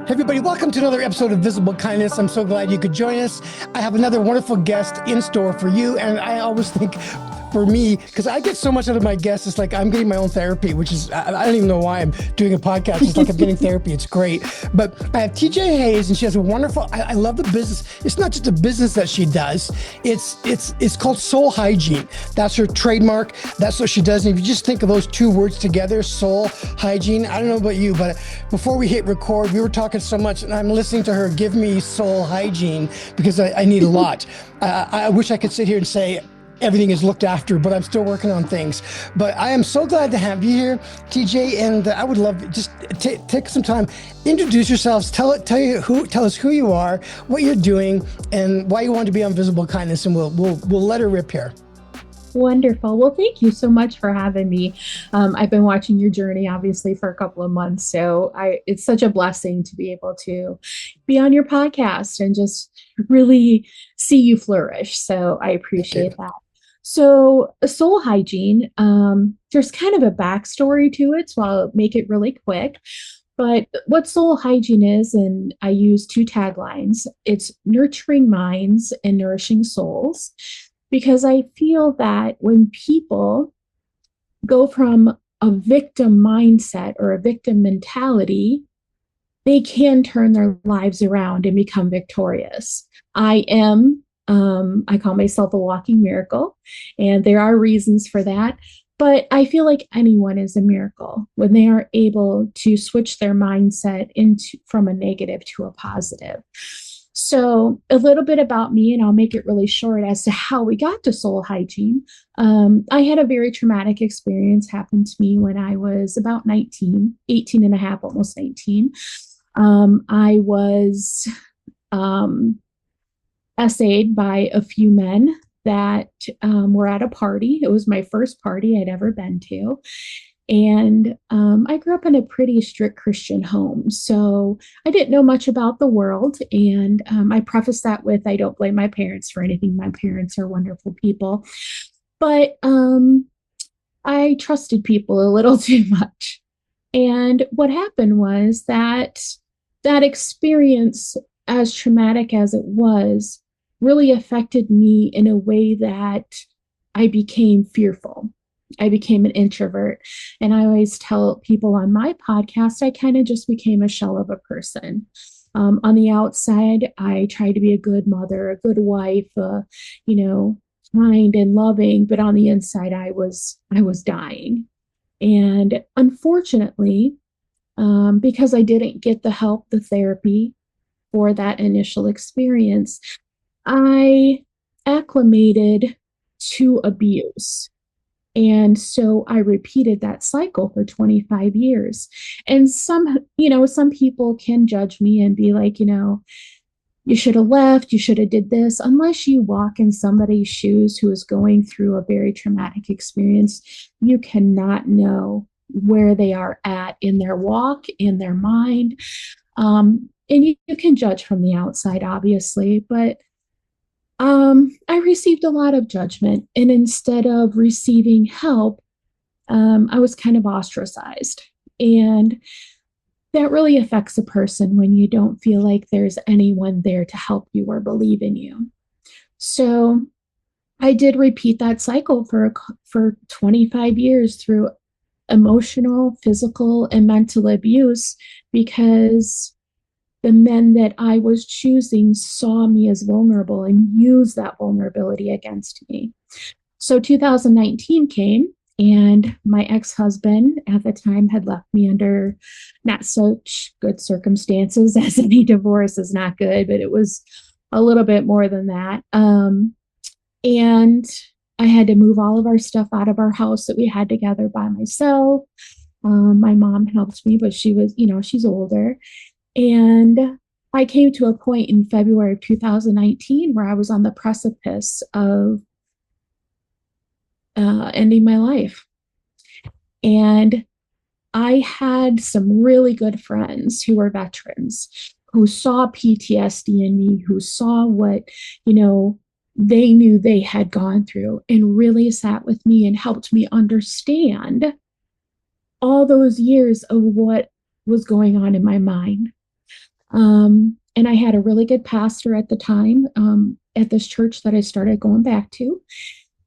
Everybody, welcome to another episode of Visible Kindness. I'm so glad you could join us. I have another wonderful guest in store for you. And I always think for me, because I get so much out of my guests, it's like I'm getting my own therapy, which is, I don't even know why I'm doing a podcast. It's like I'm getting therapy. It's great. But I have TJ Hayes, and she has a wonderful, I love the business. It's not just a business that she does. It's called Soul Hygiene. That's her trademark. That's what she does. And if you just think of those two words together, Soul Hygiene, I don't know about you, but before we hit record, we were talking so much, and I'm listening to her give me soul hygiene because I need a lot. I wish I could sit here and say everything is looked after, but I'm still working on things. But I am so glad to have you here, TJ, and I would love just take some time, introduce yourselves, tell us who you are, what you're doing, and why you want to be on Visible Kindness, and we'll let her rip here. Wonderful. Well, thank you so much for having me. I've been watching your journey, obviously, for a couple of months. So it's such a blessing to be able to be on your podcast and just really see you flourish. So I appreciate that. So soul hygiene, there's kind of a backstory to it, so I'll make it really quick. But what soul hygiene is, and I use two taglines, it's nurturing minds and nourishing souls. Because I feel that when people go from a victim mindset or a victim mentality, they can turn their lives around and become victorious. I call myself a walking miracle, and there are reasons for that. But I feel like anyone is a miracle when they are able to switch their mindset from a negative to a positive. So a little bit about me, and I'll make it really short as to how we got to soul hygiene. I had a very traumatic experience happen to me when I was about 19, 18 and a half, almost 19. I was essayed by a few men that were at a party. It was my first party I'd ever been to. And I grew up in a pretty strict Christian home, so I didn't know much about the world. And I preface that with, I don't blame my parents for anything. My parents are wonderful people. But I trusted people a little too much. And what happened was that experience, as traumatic as it was, really affected me in a way that I became fearful. I became an introvert. And I always tell people on my podcast, I kind of just became a shell of a person. On the outside, I tried to be a good mother, a good wife, kind and loving. But on the inside, I was dying. And unfortunately, because I didn't get the help, the therapy for that initial experience, I acclimated to abuse. And so I repeated that cycle for 25 years. And some people can judge me and be like, you should have left, you should have did this. Unless you walk in somebody's shoes who is going through a very traumatic experience, you cannot know where they are at in their walk, in their mind. And you can judge from the outside, obviously, but I received a lot of judgment, and instead of receiving help, I was kind of ostracized. And that really affects a person when you don't feel like there's anyone there to help you or believe in you. So I did repeat that cycle for 25 years through emotional, physical, and mental abuse, because the men that I was choosing saw me as vulnerable and used that vulnerability against me. So 2019 came, and my ex-husband at the time had left me under not such good circumstances, as any divorce is not good, but it was a little bit more than that. And I had to move all of our stuff out of our house that we had together by myself. My mom helped me, but she was, she's older. And I came to a point in February of 2019 where I was on the precipice of ending my life. And I had some really good friends who were veterans, who saw PTSD in me, who saw what, they knew they had gone through, and really sat with me and helped me understand all those years of what was going on in my mind. And I had a really good pastor at the time, at this church that I started going back to.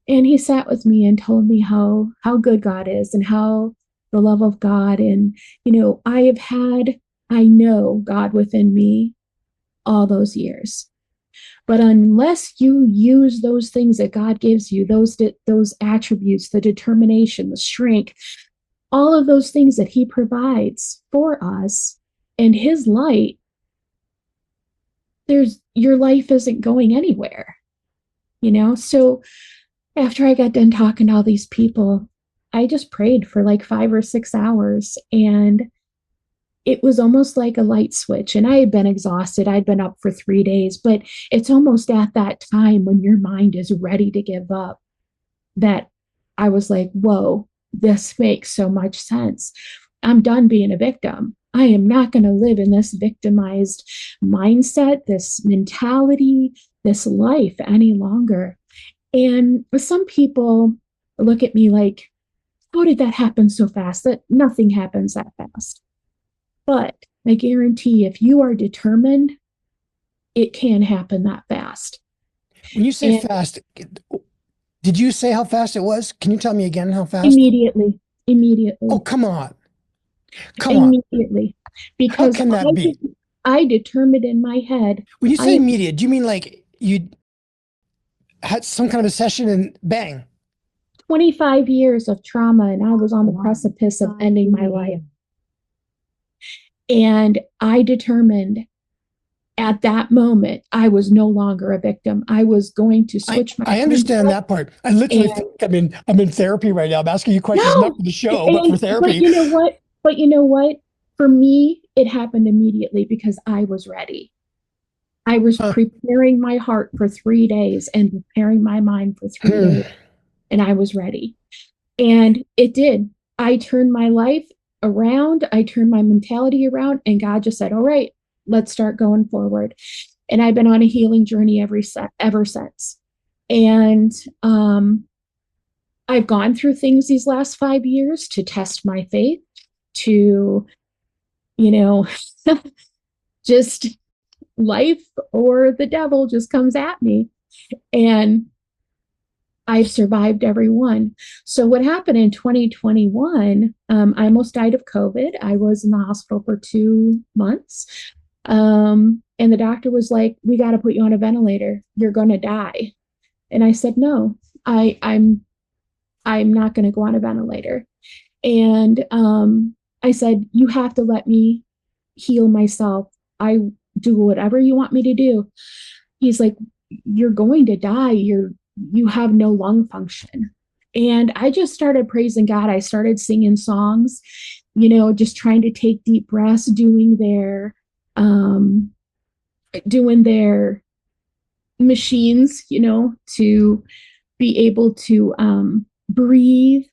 And he sat with me and told me how good God is and how the love of God. And, I know God within me all those years. But unless you use those things that God gives you, those attributes, the determination, the strength, all of those things that He provides for us and His light, there's your life isn't going anywhere, So after I got done talking to all these people, I just prayed for like 5 or 6 hours, and it was almost like a light switch. And I had been exhausted. I'd been up for 3 days, but it's almost at that time when your mind is ready to give up that I was like, whoa, this makes so much sense. I'm done being a victim. I am not going to live in this victimized mindset, this mentality, this life any longer. And some people look at me like, how did that happen so fast? That nothing happens that fast. But I guarantee if you are determined, it can happen that fast. When you say And fast, did you say how fast it was? Can you tell me again how fast? immediately, Oh, immediately, come on. Come on. immediately, How because can that be? I determined in my head, When you I say am immediate, do you mean like you had some kind of a session and bang? 25 years of trauma and I was on the precipice of ending my life. And I determined at that moment, I was no longer a victim. I was going to I, switch my I understand mindset. that part. I literally And think I'm in therapy right now. I'm asking you questions not no, for the show, but for but therapy. you know what? But you know what? For me, it happened immediately because I was ready. I was Huh. preparing my heart for 3 days and preparing my mind for 3 days, and I was ready. And it did. I turned my life around, I turned my mentality around, and God just said, all right, let's start going forward. And I've been on a healing journey ever since. And I've gone through things these last 5 years to test my faith, to, you know, just life or the devil just comes at me. And I've survived every one. So what happened in 2021, I almost died of COVID. I was in the hospital for 2 months. And the doctor was like, we got to put you on a ventilator. You're going to die. And I said, no, I'm not going to go on a ventilator. And I said, you have to let me heal myself. I do whatever you want me to do. He's like, you're going to die. You have no lung function. And I just started praising God. I started singing songs, just trying to take deep breaths, doing their machines, to be able to breathe.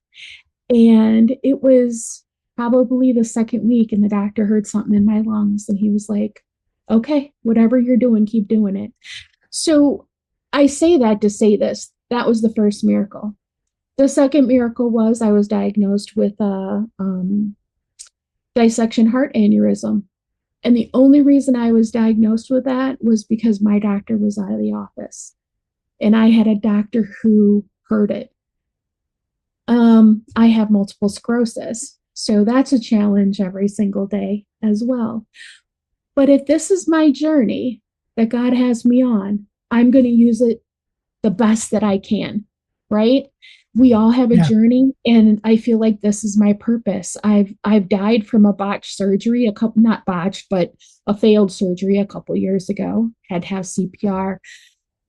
And it was probably the second week, and the doctor heard something in my lungs, and he was like, okay, whatever you're doing, keep doing it. So I say that to say this. That was the first miracle. The second miracle was I was diagnosed with a dissection heart aneurysm. And the only reason I was diagnosed with that was because my doctor was out of the office. And I had a doctor who heard it. I have multiple sclerosis. So that's a challenge every single day as well. But if this is my journey that God has me on, I'm going to use it the best that I can, right? We all have a Yeah. journey, and I feel like this is my purpose. I've died from a botched surgery, a couple, not botched, but a failed surgery a couple years ago. Had to have CPR,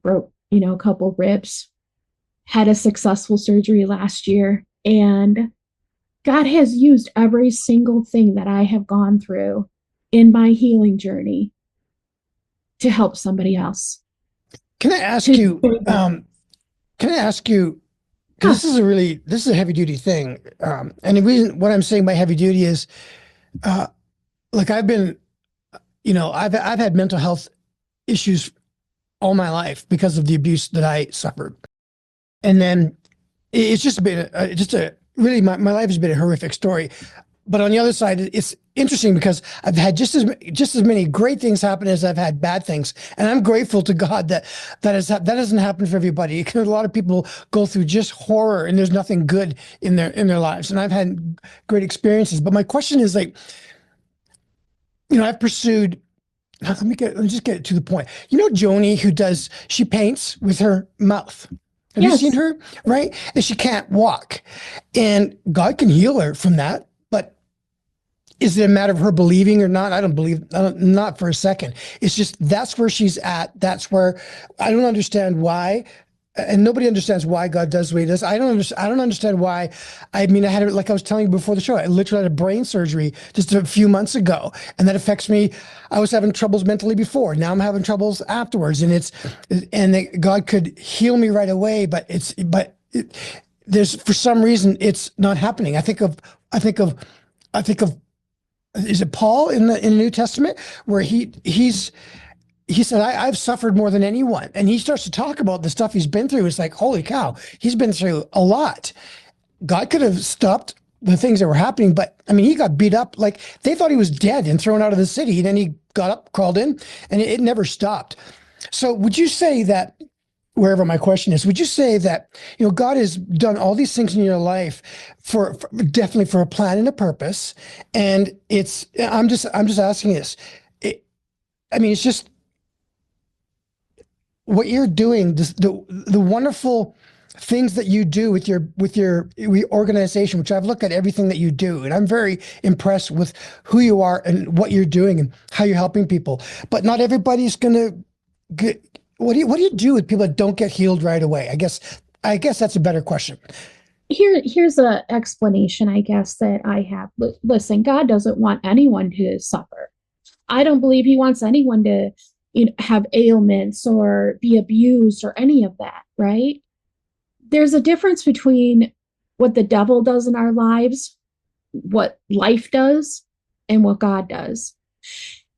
broke, a couple ribs, had a successful surgery last year, and God has used every single thing that I have gone through in my healing journey to help somebody else. Can I ask To you, can I ask you, because yeah, this is a heavy duty thing. And the reason what I'm saying by heavy duty is, uh, like I've had mental health issues all my life because of the abuse that I suffered. And then it's just been just a really, my life has been a horrific story. but on the other side, it's interesting because I've had just as many great things happen as I've had bad things, and I'm grateful to God that doesn't happen for everybody. Because a lot of people go through just horror, and there's nothing good in their lives. And I've had great experiences. But my question is like, I've pursued. Let me just get to the point. Joni, she paints with her mouth. Have you seen Yes. her? Right? And she can't walk. And God can heal her from that. But is it a matter of her believing or not? Not for a second. It's just that's where she's at. That's where I don't understand why. And nobody understands why God does what he does. I don't understand why. I mean, I had it like I was telling you before the show. I literally had a brain surgery just a few months ago, and that affects me. I was having troubles mentally before. Now I'm having troubles afterwards, God could heal me right away, there's for some reason it's not happening. I think of I think of is it Paul in the New Testament where he said, I've suffered more than anyone. And he starts to talk about the stuff he's been through. It's like, holy cow, he's been through a lot. God could have stopped the things that were happening, but I mean, he got beat up. Like they thought he was dead and thrown out of the city. And then he got up, crawled in, and it never stopped. So would you say that, wherever my question is, would you say that, God has done all these things in your life for definitely for a plan and a purpose? And I'm just asking this. It, I mean, it's just, what you're doing, the wonderful things that you do with your organization, which I've looked at everything that you do, and I'm very impressed with who you are and what you're doing and how you're helping people. But not everybody's gonna get. What do you do with people that don't get healed right away? I guess that's a better question. Here's a explanation, I guess, that I have. Listen, God doesn't want anyone to suffer. I don't believe he wants anyone to, have ailments or be abused or any of that, right? There's a difference between what the devil does in our lives, what life does, and what God does.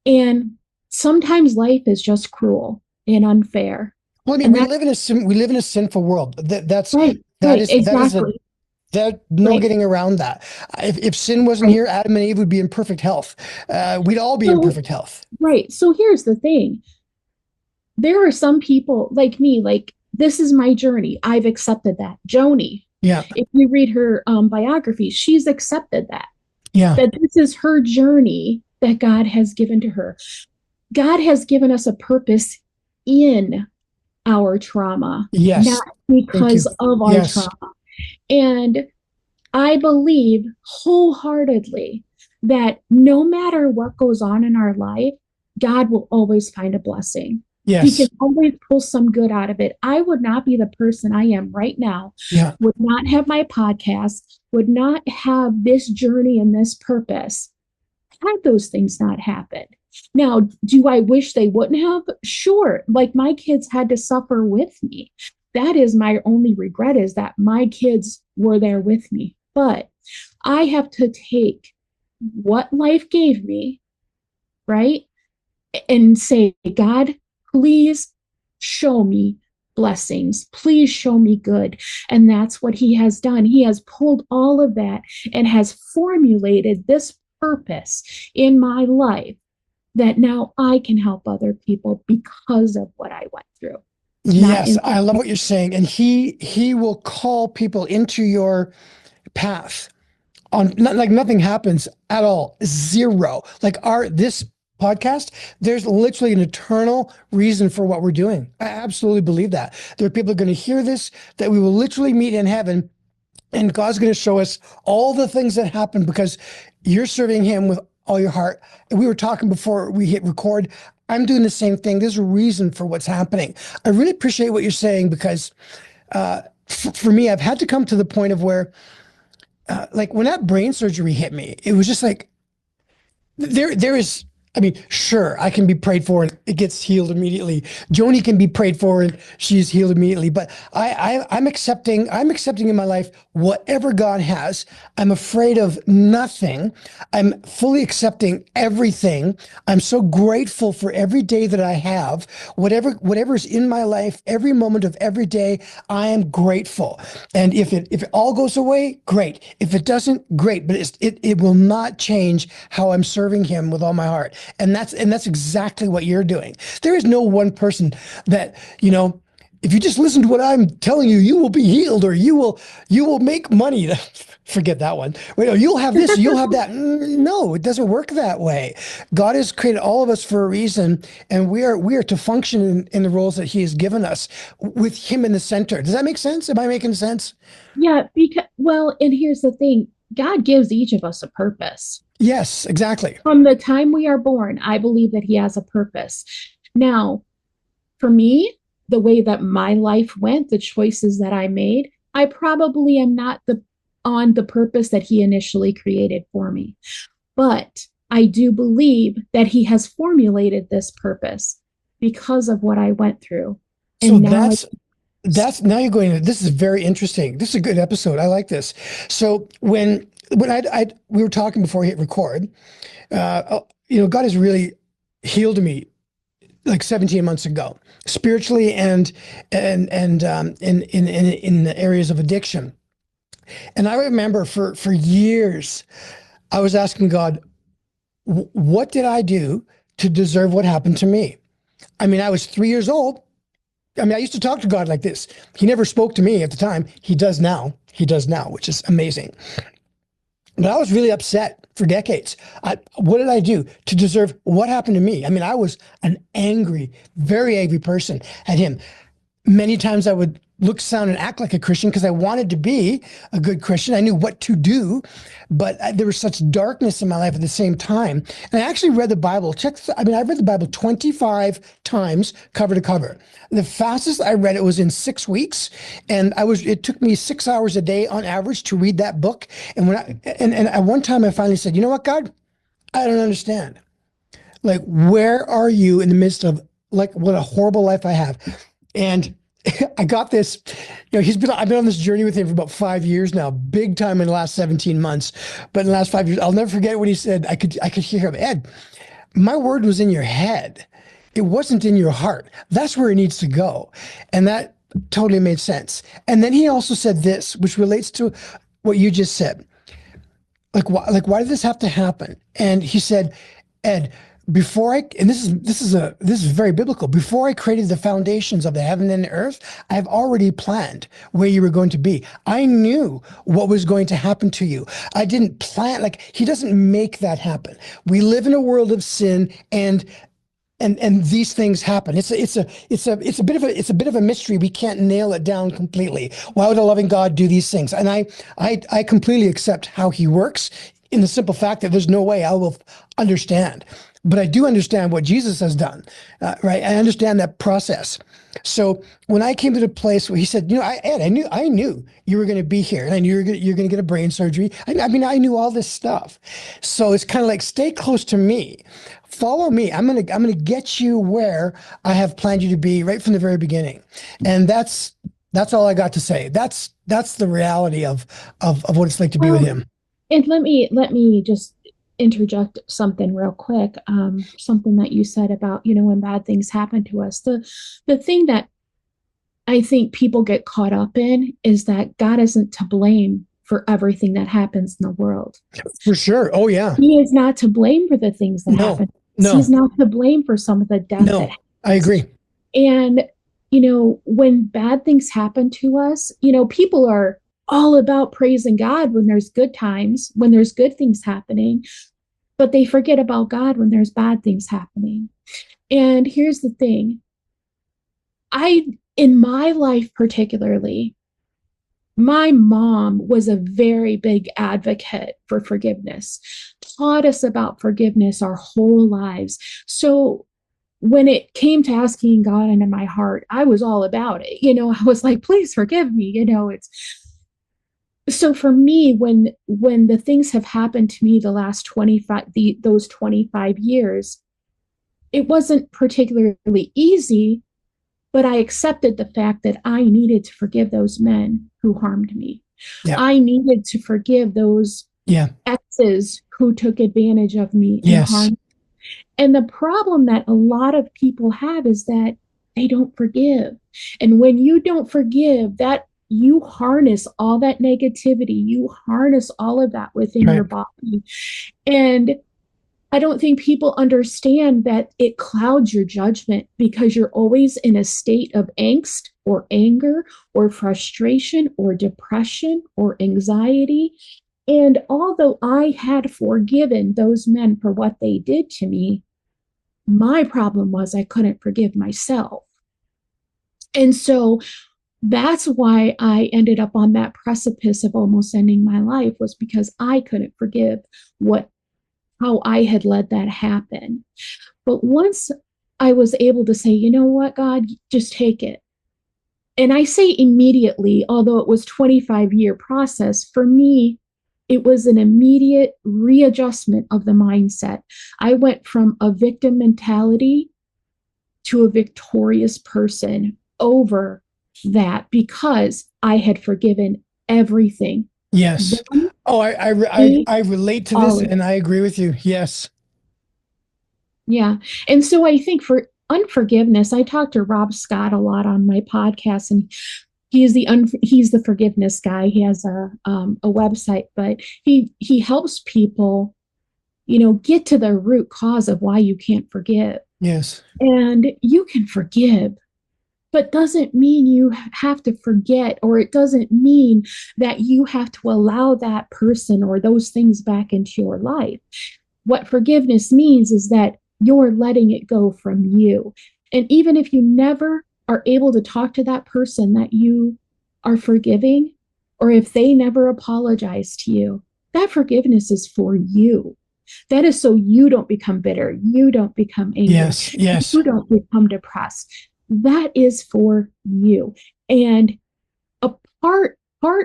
And sometimes life is just cruel and unfair. Well, I mean, And that's we live in a sinful world. right, That right, is that is a exactly. There, no Right. getting around that. If sin wasn't Right. here, Adam and Eve would be in perfect health. We'd all be in So, perfect health. right. So here's the thing. There are some people like me, like this is my journey. I've accepted that. Joni, Yeah, if you read her biography, she's accepted yeah, that this is her journey that God has given to her. God has given us a purpose in our trauma, yes. not Thank because you. of our Yes, trauma. And I believe wholeheartedly that no matter what goes on in our life, God will always find a blessing. He can yes, always pull some good out of it. I would not be the person I am right now, yeah, would not have my podcast, would not have this journey and this purpose had those things not happened. Now, do I wish they wouldn't have? Sure. Like my kids had to suffer with me. That is my only regret is that my kids were there with me. But I have to take what life gave me, right? And say, God, please show me blessings. Please show me good. And that's what he has done. He has pulled all of that and has formulated this purpose in my life that now I can help other people because of what I went through. Not yes. in I love what you're saying, and he will call people into your path on not, like nothing happens at all, zero. Like our this podcast, there's literally an eternal reason for what we're doing. I absolutely believe that there are people going to hear this that we will literally meet in heaven. And God's going to show us all the things that happen because you're serving him with all your heart. And we were talking before we hit record. I'm doing the same thing. There's a reason for what's happening. I really appreciate what you're saying because for me, I've had to come to the point of where, like when that brain surgery hit me, it was just like there is. I mean, sure, I can be prayed for and it gets healed immediately. Joni can be prayed for and she's healed immediately. But I'm accepting in my life whatever God has. I'm afraid of nothing. I'm fully accepting everything. I'm so grateful for every day that I have. Whatever's in my life, every moment of every day, I am grateful. And if it all goes away, great. If it doesn't, great. But it will not change how I'm serving Him with all my heart. And that's exactly what you're doing. There is no one person that, if you just listen to what I'm telling you, you will be healed or you will make money. Forget that one. You'll have this, you'll have that. No, it doesn't work that way. God has created all of us for a reason, and we are to function in the roles that He has given us with Him in the center. Does that make sense? Am I making sense? Yeah, because, well, and here's the thing, God gives each of us a purpose. Yes, exactly. From the time we are born, I believe that He has a purpose. Now, for me, the way that my life went, the choices that I made, I probably am not on the purpose that He initially created for me. But I do believe that He has formulated this purpose because of what I went through. So And now that's now you're going. This is very interesting. This is a good episode. I like this. So when I we were talking before we hit record, God has really healed me like 17 months ago, spiritually and in the areas of addiction. And I remember for years, I was asking God, what did I do to deserve what happened to me? I mean, I was 3 years old. I mean, I used to talk to God like this. He never spoke to me at the time. He does now. He does now, which is amazing. But I was really upset for decades. What did I do to deserve what happened to me? I mean, I was an angry, very angry person at Him. Many times I would look, sound, and act like a Christian because I wanted to be a good Christian. I knew what to do, but there was such darkness in my life at the same time. And I actually read the Bible. I've read the Bible 25 times cover to cover. The fastest I read it was in 6 weeks, and it took me 6 hours a day on average to read that book. And at one time I finally said, you know what, God, I don't understand. Like, where are you in the midst of like what a horrible life I have? And I got this, I've been on this journey with him for about 5 years now, big time in the last 17 months. But in the last 5 years, I'll never forget when he said, I could hear him, Ed, my word was in your head. It wasn't in your heart. That's where it needs to go. And that totally made sense. And then he also said this, which relates to what you just said. Why did this have to happen? And he said, Ed, and this is very biblical. Before I created the foundations of the heaven and the earth, I have already planned where you were going to be. I knew what was going to happen to you. I didn't plan, like he doesn't make that happen. We live in a world of sin and these things happen. It's a bit of a mystery. We can't nail it down completely. Why would a loving God do these things? And I completely accept how He works in the simple fact that there's no way I will understand. But I do understand what Jesus has done, right? I understand that process. So when I came to the place where He said, Ed, I knew you were going to be here, and I knew you're going to get a brain surgery. I mean, I knew all this stuff. So it's kind of like, stay close to me, follow me. I'm gonna get you where I have planned you to be right from the very beginning, and that's all I got to say. That's the reality of what it's like to be with well, Him. and let me just interject something real quick. Something that you said about, when bad things happen to us. The thing that I think people get caught up in is that God isn't to blame for everything that happens in the world. For sure. Oh yeah. He is not to blame for the things that No, happen. He's no, not to blame for some of the death that no. I happens. agree. And, when bad things happen to us, people are all about praising God when there's good times, when there's good things happening, but they forget about God when there's bad things happening. And here's the thing, in my life particularly, my mom was a very big advocate for forgiveness, taught us about forgiveness our whole lives. So when it came to asking God into my heart, I was all about it. I was like, please forgive me. It's So for me, when the things have happened to me the last 25 those 25 years, it wasn't particularly easy, but I accepted the fact that I needed to forgive those men who harmed me. Yeah. I needed to forgive those Yeah. exes who took advantage of me and Yes. harmed. And the problem that a lot of people have is that they don't forgive. And when you don't forgive, that you harness all that negativity, you harness all of that within your Right. body. And I don't think people understand that it clouds your judgment because you're always in a state of angst or anger or frustration or depression or anxiety. And although I had forgiven those men for what they did to me, my problem was I couldn't forgive myself. And so that's why I ended up on that precipice of almost ending my life, was because I couldn't forgive what how I had let that happen. But once I was able to say, you know what, God, just take it. And I say immediately, although it was 25-year process, for me, it was an immediate readjustment of the mindset. I went from a victim mentality to a victorious person over that because I had forgiven everything. Yes. Them, Oh, me, I relate to all this of and it. I agree with you. Yes. Yeah. And so I think for unforgiveness, I talk to Rob Scott a lot on my podcast, and he's the forgiveness guy. He has a website, but he helps people, get to the root cause of why you can't forgive. Yes. And you can forgive, but doesn't mean you have to forget, or it doesn't mean that you have to allow that person or those things back into your life. What forgiveness means is that you're letting it go from you. And even if you never are able to talk to that person that you are forgiving, or if they never apologize to you, that forgiveness is for you. That is so you don't become bitter, you don't become angry, Yes. Yes. you don't become depressed. That is for you. And a part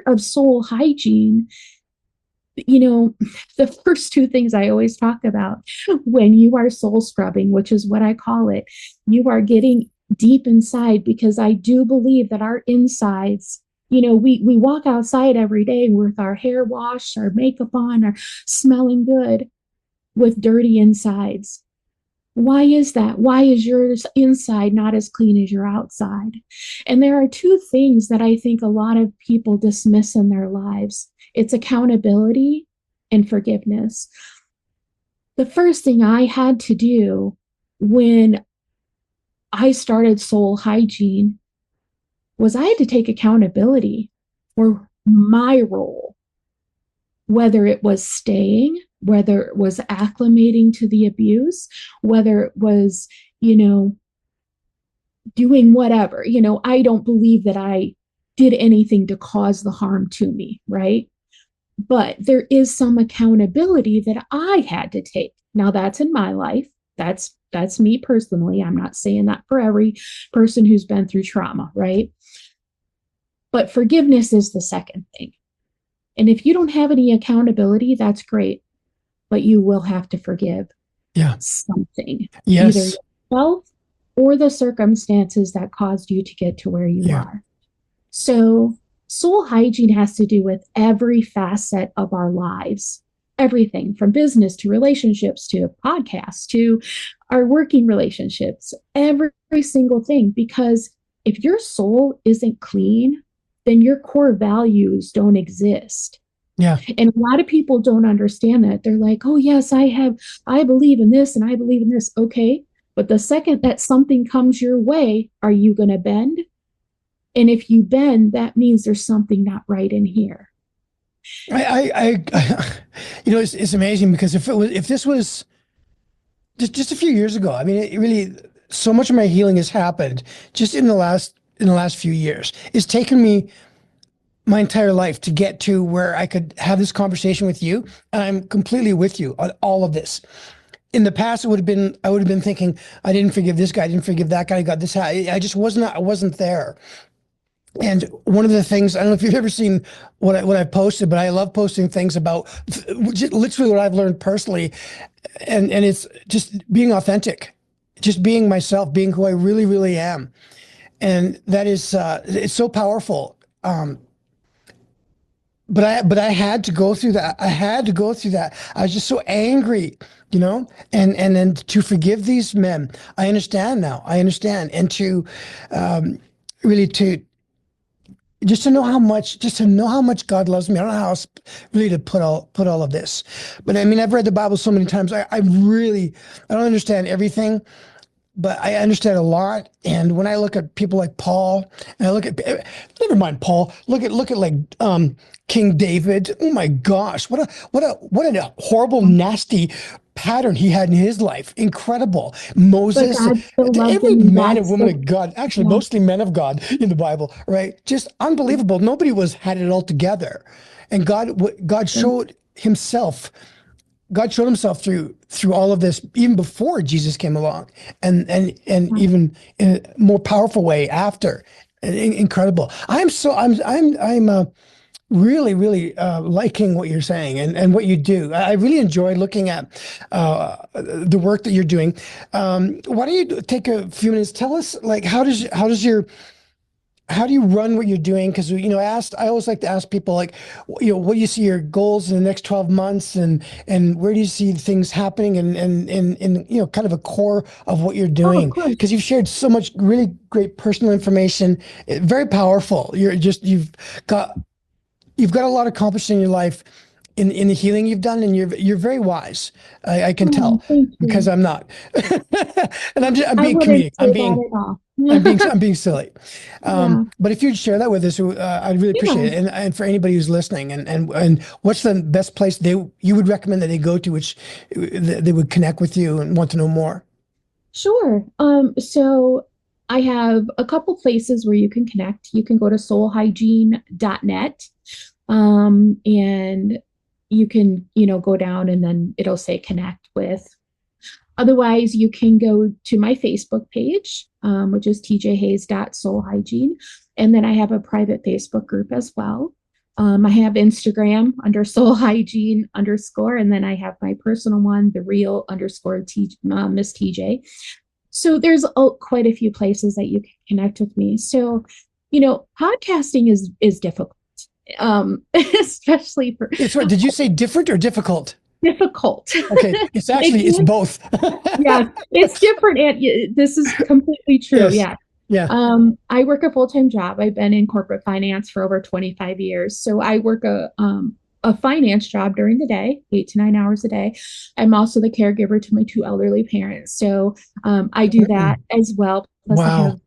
of soul hygiene, you know, the first two things I always talk about when you are soul scrubbing, which is what I call it, you are getting deep inside, because I do believe that our insides, we walk outside every day with our hair washed, our makeup on, our smelling good, with dirty insides. Why is that? Why is your inside not as clean as your outside? And there are two things that I think a lot of people dismiss in their lives. It's accountability and forgiveness. The first thing I had to do when I started soul hygiene was I had to take accountability for my role, whether it was staying, whether it was acclimating to the abuse, whether it was, you know, doing whatever. I don't believe that I did anything to cause the harm to me, right? But there is some accountability that I had to take. Now that's in my life. That's me personally. I'm not saying that for every person who's been through trauma, right? But forgiveness is the second thing. And if you don't have any accountability, that's great, but you will have to forgive Yeah. something, either Yes. yourself or the circumstances that caused you to get to where you Yeah. are. So, soul hygiene has to do with every facet of our lives, everything from business to relationships to podcasts to our working relationships, every single thing. Because if your soul isn't clean, then your core values don't exist. Yeah. And a lot of people don't understand that. They're like, oh, yes, I believe in this and I believe in this. Okay. But the second that something comes your way, are you going to bend? And if you bend, that means there's something not right in here. It's amazing because if this was just a few years ago, I mean, it really, so much of my healing has happened just in the last few years. It's taken me my entire life to get to where I could have this conversation with you, and I'm completely with you on all of this. In the past, I would have been thinking, I didn't forgive this guy, I didn't forgive that guy, I got this. I just wasn't there. And one of the things, I don't know if you've ever seen what I've posted, but I love posting things about literally what I've learned personally, and it's just being authentic, just being myself, being who I really, really am, and that is it's so powerful. But I had to go through that. I had to go through that. I was just so angry, and then to forgive these men. I understand now. I understand, and to um, really to just to know how much God loves me. I don't know how else really to put all of this, but I mean, I've read the Bible so many times. I don't understand everything, but I understand a lot. And when I look at people like Paul, and I look at, never mind Paul, look at like King David. Oh my gosh, what a horrible, nasty pattern he had in his life. Incredible. But Moses, God still loved every him, and man God and woman still, of God, actually yeah. mostly men of God in the Bible, right? Just unbelievable. Nobody had it all together, and God showed Himself. God showed Himself through all of this even before Jesus came along, and even in a more powerful way after. Incredible. I'm really really liking what you're saying and what you do. I really enjoy looking at the work that you're doing. Why don't you take a few minutes? Tell us like how do you run what you're doing? Because I always like to ask people like, what do you see your goals in the next 12 months, and where do you see things happening, and kind of a core of what you're Oh, of doing? course. Because you've shared so much really great personal information, very powerful. Got you've got a lot accomplished in your life, in the healing you've done, and you're very wise. I can Oh, tell thank because you. I'm not, and I'm I being wouldn't comedic. say that at all. I'm being silly. Yeah. But if you'd share that with us, I'd really appreciate Yeah. it. And for anybody who's listening, and what's the best place you would recommend that they go to, which they would connect with you and want to know more? Sure. So I have a couple places where you can connect. You can go to soulhygiene.net. And you can, go down and then it'll say connect with. Otherwise, you can go to my Facebook page, which is tjhayes.soulhygiene. And then I have a private Facebook group as well. I have Instagram under soul hygiene underscore, and then I have my personal one, the real underscore Miss TJ. So there's quite a few places that you can connect with me. So, podcasting is difficult, especially for It's what did you say? Different or difficult? difficult. Okay, it's It both. Yes, it's different. And this is completely true. Yes, Yeah. yeah. I work a full-time job. I've been in corporate finance for over 25 years. So I work a finance job during the day, 8 to 9 hours a day. I'm also the caregiver to my two elderly parents. So I do that Mm, as well. Plus, I have wow.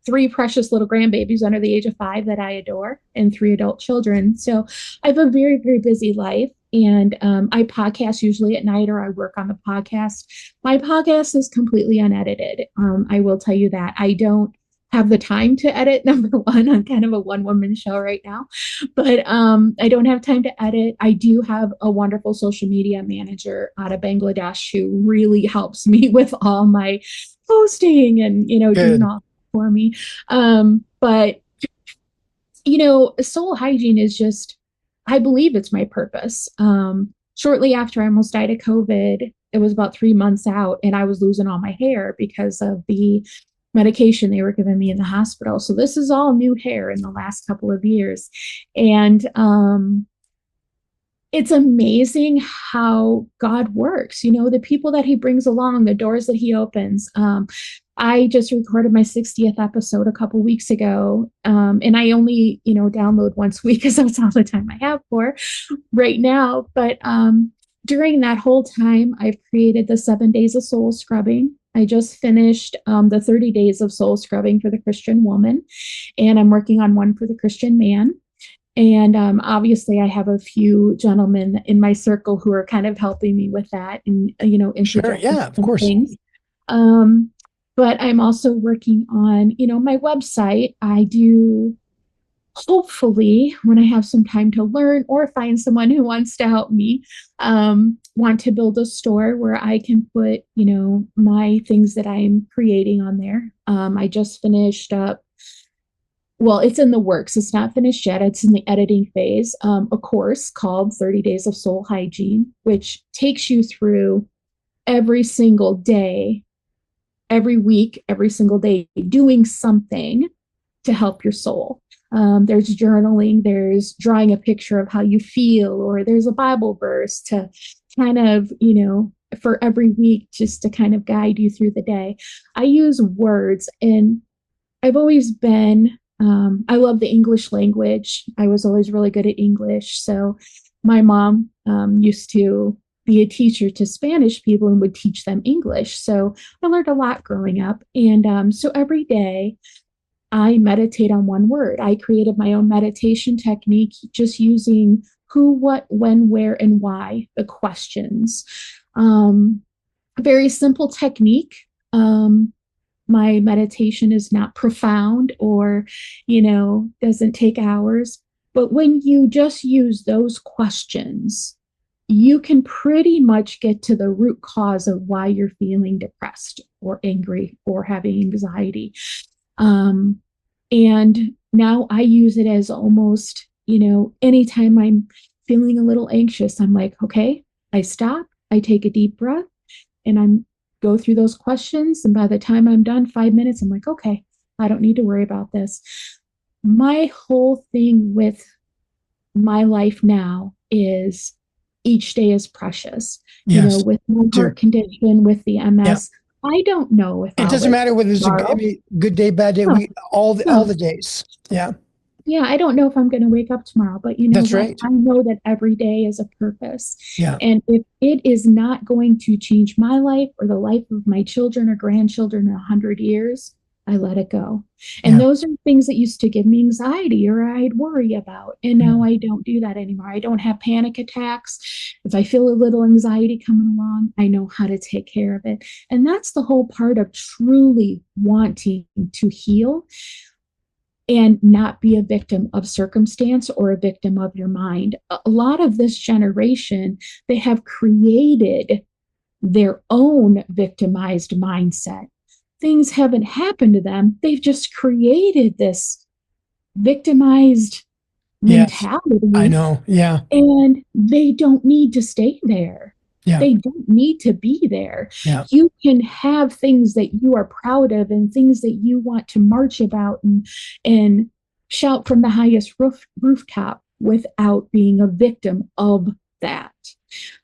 three precious little grandbabies under the age of 5 that I adore, and three adult children. So I have a very, very busy life. And I podcast usually at night, or I work on the podcast. My podcast is completely unedited. I will tell you that I don't have the time to edit. Number one, I'm kind of a one-woman show right now, but I don't have time to edit. I do have a wonderful social media manager out of Bangladesh who really helps me with all my posting and doing Good. all for me. But soul hygiene is just, I believe it's my purpose. Shortly after I almost died of COVID, it was about 3 months out, and I was losing all my hair because of the medication they were giving me in the hospital. So this is all new hair in the last couple of years. And it's amazing how God works, the people that he brings along, the doors that he opens. I just recorded my 60th episode a couple weeks ago. And I only, download once a week because that's all the time I have for right now. But during that whole time, I've created the 7 days of soul scrubbing. I just finished the 30 days of soul scrubbing for the Christian woman, and I'm working on one for the Christian man. And obviously, I have a few gentlemen in my circle who are kind of helping me with that and, Sure. interjecting Yeah, of some course. things. Um, but I'm also working on, my website. I do, hopefully, when I have some time to learn or find someone who wants to help me, want to build a store where I can put, my things that I'm creating on there. I just finished up well, it's in the works. It's not finished yet. It's in the editing phase. A course called 30 Days of Soul Hygiene, which takes you through every single day, every week, every single day, doing something to help your soul. There's journaling, there's drawing a picture of how you feel, or there's a Bible verse to kind of, for every week, just to kind of guide you through the day. I use words, and I've always been, I love the English language. I was always really good at English. So my mom used to be a teacher to Spanish people and would teach them English. So I learned a lot growing up. And so every day I meditate on one word. I created my own meditation technique just using who, what, when, where, and why, the questions. A very simple technique. My meditation is not profound or, doesn't take hours. But when you just use those questions, you can pretty much get to the root cause of why you're feeling depressed or angry or having anxiety. And now I use it as almost, anytime I'm feeling a little anxious, I'm like, okay, I stop, I take a deep breath, and I'm go through those questions. And by the time I'm done, 5 minutes, I'm like, okay, I don't need to worry about this. My whole thing with my life now is each day is precious. Yes. With my Too. heart condition, with the Yeah. MS, I don't know if It I'll doesn't live matter whether it's tomorrow. good day, bad day. No, All no. the days. Yeah. Yeah, I don't know if I'm going to wake up tomorrow, but you know That's what? right. I know that every day is a purpose. Yeah. And if it is not going to change my life or the life of my children or grandchildren in 100 years, I let it go. And Yeah. those are things that used to give me anxiety or I'd worry about. And now Mm. I don't do that anymore. I don't have panic attacks. If I feel a little anxiety coming along, I know how to take care of it. And that's the whole part of truly wanting to heal and not be a victim of circumstance or a victim of your mind. A lot of this generation, they have created their own victimized mindset. Things haven't happened to them, they've just created this victimized Yes. I mentality, know. Yeah. and they don't need to stay there. Yeah. They don't need to be there. Yeah. You can have things that you are proud of and things that you want to march about and shout from the highest rooftop without being a victim of that.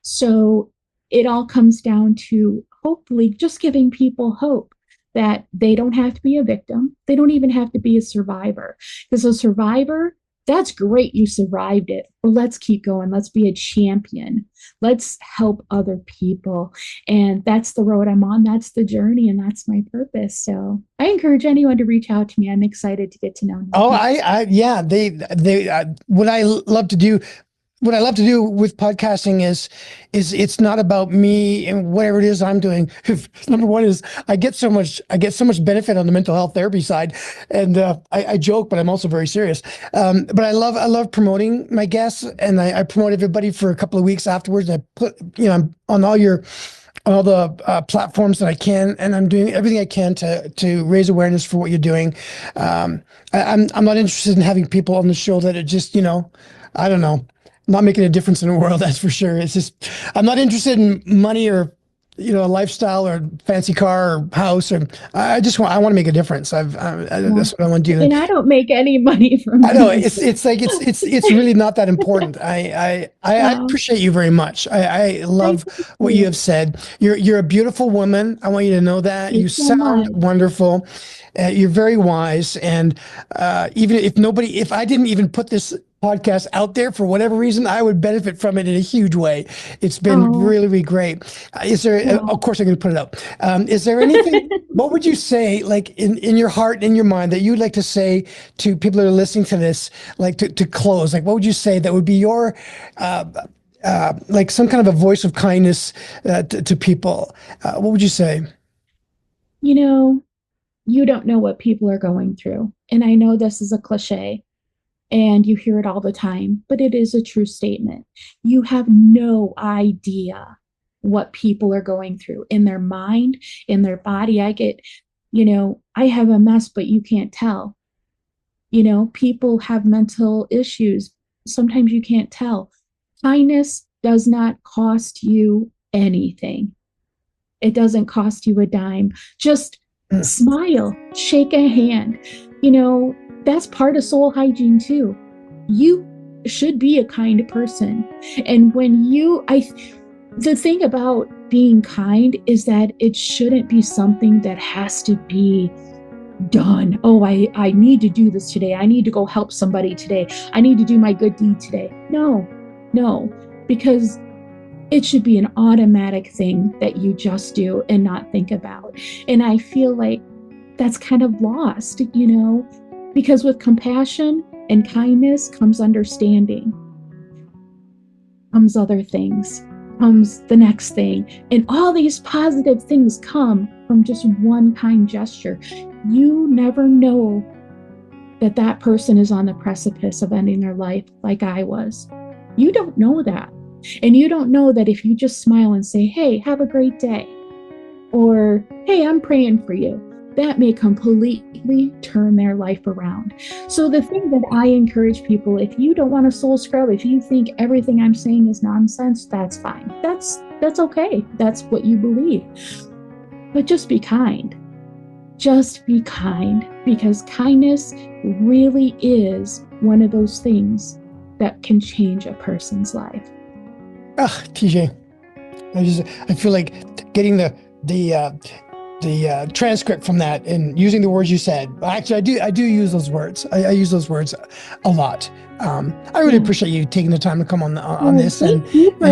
So it all comes down to hopefully just giving people hope that they don't have to be a victim. They don't even have to be a survivor. Because a survivor, that's great. You survived it. But let's keep going. Let's be a champion. Let's help other people. And that's the road I'm on. That's the journey. And that's my purpose. So I encourage anyone to reach out to me. I'm excited to get to know new Oh, people. yeah, what I love to do with podcasting is it's not about me and whatever it is I'm doing. Number one is I get so much benefit on the mental health therapy side, and I joke, but I'm also very serious. But I love promoting my guests, and I promote everybody for a couple of weeks afterwards. I put I'm on all the platforms that I can, and I'm doing everything I can to raise awareness for what you're doing. I'm not interested in having people on the show that are just I don't know, not making a difference in the world. That's for sure. It's just I'm not interested in money or a lifestyle or fancy car or house, or I want to make a difference. Yeah. That's what I want to do. And I don't make any money from I know doing it's like it's really not that important. I so. appreciate you very much. I I love thank what you you. have said. You're a beautiful woman. I want you to know that. Thank You you so sound much. wonderful. You're very wise. And even if I didn't even put this podcast out there for whatever reason, I would benefit from it in a huge way. It's been Oh, really, really great. Is there? well. Of course, I'm going to put it up. Is there anything? What would you say, like in your heart and in your mind, that you'd like to say to people that are listening to this, like to close? Like, what would you say that would be your, uh, like some kind of a voice of kindness to people? What would you say? you know, you don't know what people are going through. And I know this is a cliche and you hear it all the time, but it is a true statement. You have no idea what people are going through in their mind, in their body. I have a mess, but you can't tell. People have mental issues. Sometimes you can't tell. Kindness does not cost you anything. It doesn't cost you a dime. Just smile, shake a hand. That's part of soul hygiene too. You should be a kind person. And the thing about being kind is that it shouldn't be something that has to be done. Oh, I need to do this today. I need to go help somebody today. I need to do my good deed today. No, because it should be an automatic thing that you just do and not think about. And I feel like that's kind of lost, because with compassion and kindness comes understanding, comes other things, comes the next thing. And all these positive things come from just one kind gesture. You never know that person is on the precipice of ending their life like I was. You don't know that. And you don't know that if you just smile and say, hey, have a great day, or hey, I'm praying for you, that may completely turn their life around. So the thing that I encourage people, if you don't want to soul scrub, if you think everything I'm saying is nonsense, that's fine. That's okay. That's what you believe. But just be kind. Just be kind, because kindness really is one of those things that can change a person's life. TJ, I feel like getting the transcript from that and using the words you said. Actually, I do use those words. I use those words a lot. I really appreciate you taking the time to come on this and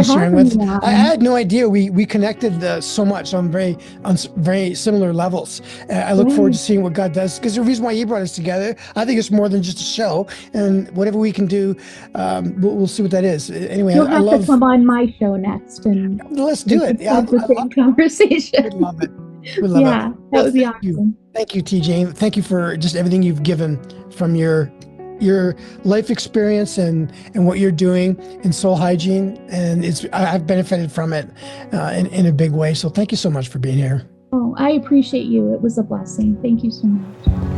sharing with. I had no idea we connected so much on very similar levels. I look forward to seeing what God does, because the reason why He brought us together, I think it's more than just a show, and whatever we can do, we'll see what that is. Anyway, You'll have to come on my show next, and let's do it. Have the same conversation. We'd love it. We'd love it. That would be awesome. Thank you, TJ. Thank you for just everything you've given from your life experience and what you're doing in soul hygiene, and I've benefited from it in a big way. So thank you so much for being here. Oh, I appreciate you. It was a blessing. Thank you so much.